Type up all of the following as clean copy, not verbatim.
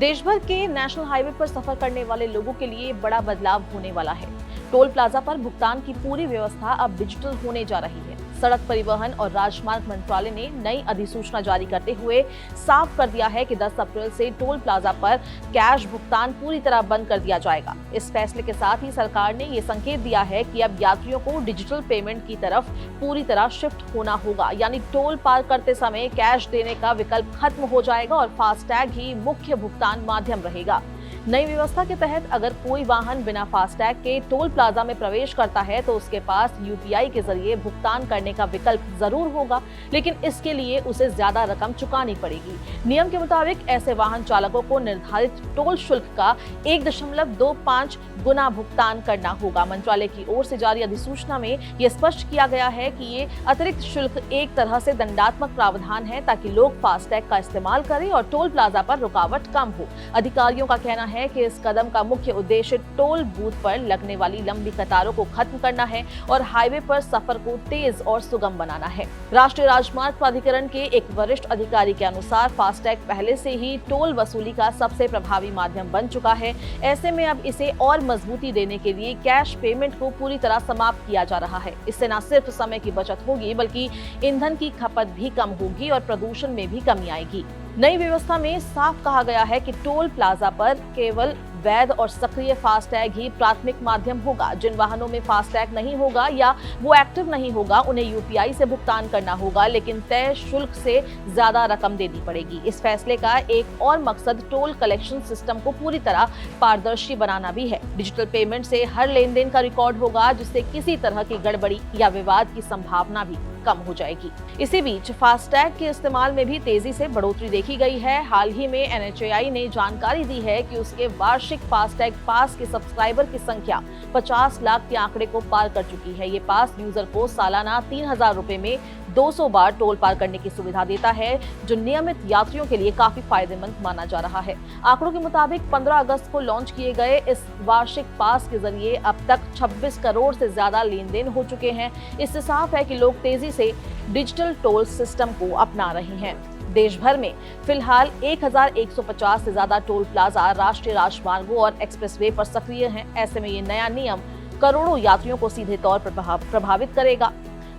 देश भर के नेशनल हाईवे पर सफर करने वाले लोगों के लिए बड़ा बदलाव होने वाला है। टोल प्लाजा पर भुगतान की पूरी व्यवस्था अब डिजिटल होने जा रही है। सड़क परिवहन और राजमार्ग मंत्रालय ने नई अधिसूचना जारी करते हुए साफ कर दिया है कि 10 अप्रैल से टोल प्लाजा पर कैश भुगतान पूरी तरह बंद कर दिया जाएगा। इस फैसले के साथ ही सरकार ने ये संकेत दिया है कि अब यात्रियों को डिजिटल पेमेंट की तरफ पूरी तरह शिफ्ट होना होगा, यानी टोल पार करते समय कैश देने का विकल्प खत्म हो जाएगा और फास्टैग ही मुख्य भुगतान माध्यम रहेगा। नई व्यवस्था के तहत अगर कोई वाहन बिना फास्टैग के टोल प्लाजा में प्रवेश करता है तो उसके पास यूपीआई के जरिए भुगतान करने का विकल्प जरूर होगा, लेकिन इसके लिए उसे ज्यादा रकम चुकानी पड़ेगी। नियम के मुताबिक ऐसे वाहन चालकों को निर्धारित टोल शुल्क का 1.25 गुना भुगतान करना होगा। मंत्रालय की ओर से जारी अधिसूचना में यह स्पष्ट किया गया है कि ये अतिरिक्त शुल्क एक तरह से दंडात्मक प्रावधान है ताकि लोग फास्टैग का इस्तेमाल करें और टोल प्लाजा पर रुकावट कम हो। अधिकारियों का कहना है कि इस कदम का मुख्य उद्देश्य टोल बूथ पर लगने वाली लंबी कतारों को खत्म करना है और हाईवे पर सफर को तेज और सुगम बनाना है। राष्ट्रीय राजमार्ग प्राधिकरण के एक वरिष्ठ अधिकारी के अनुसार फास्टैग पहले से ही टोल वसूली का सबसे प्रभावी माध्यम बन चुका है। ऐसे में अब इसे और मजबूती देने के लिए कैश पेमेंट को पूरी तरह समाप्त किया जा रहा है। इससे न सिर्फ समय की बचत होगी बल्कि ईंधन की खपत भी कम होगी और प्रदूषण में भी कमी आएगी। नई व्यवस्था में साफ कहा गया है कि टोल प्लाजा पर केवल वैध और सक्रिय फास्टैग ही प्राथमिक माध्यम होगा। जिन वाहनों में फास्टैग नहीं होगा या वो एक्टिव नहीं होगा उन्हें यूपीआई से भुगतान करना होगा, लेकिन तय शुल्क से ज्यादा रकम देनी पड़ेगी। इस फैसले का एक और मकसद टोल कलेक्शन सिस्टम को पूरी तरह पारदर्शी बनाना भी है। डिजिटल पेमेंट से हर लेन देन का रिकॉर्ड होगा, जिससे किसी तरह की गड़बड़ी या विवाद की संभावना भी कम हो जाएगी। इसी बीच फास्टैग के इस्तेमाल में भी तेजी से बढ़ोतरी देखी गई है। हाल ही में एनएचएआई ने जानकारी दी है कि उसके वार्षिक फास्टैग पास के सब्सक्राइबर की संख्या 50 लाख के आंकड़े को पार कर चुकी है। ये पास यूजर को सालाना 3000 रुपए में 200 बार टोल पार करने की सुविधा देता है, जो नियमित यात्रियों के लिए काफी फायदेमंद माना जा रहा है। आंकड़ों के मुताबिक 15 अगस्त को लॉन्च किए गए इस वार्षिक पास के जरिए अब तक 26 करोड़ से ज्यादा लेन देन हो चुके हैं। इससे साफ है कि लोग तेजी से डिजिटल टोल सिस्टम को अपना रहे हैं। देश भर में फिलहाल 1150 से ज्यादा टोल प्लाजा राष्ट्रीय राजमार्गों और एक्सप्रेसवे पर सक्रिय हैं। ऐसे में ये नया नियम करोड़ों यात्रियों को सीधे तौर पर प्रभावित करेगा।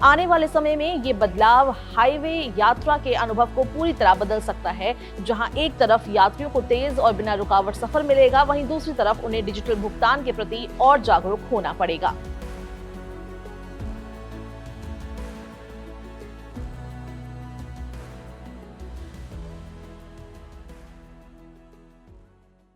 आने वाले समय में ये बदलाव हाईवे यात्रा के अनुभव को पूरी तरह बदल सकता है। जहां एक तरफ यात्रियों को तेज और बिना रुकावट सफर मिलेगा, वहीं दूसरी तरफ उन्हें डिजिटल भुगतान के प्रति और जागरूक होना पड़ेगा।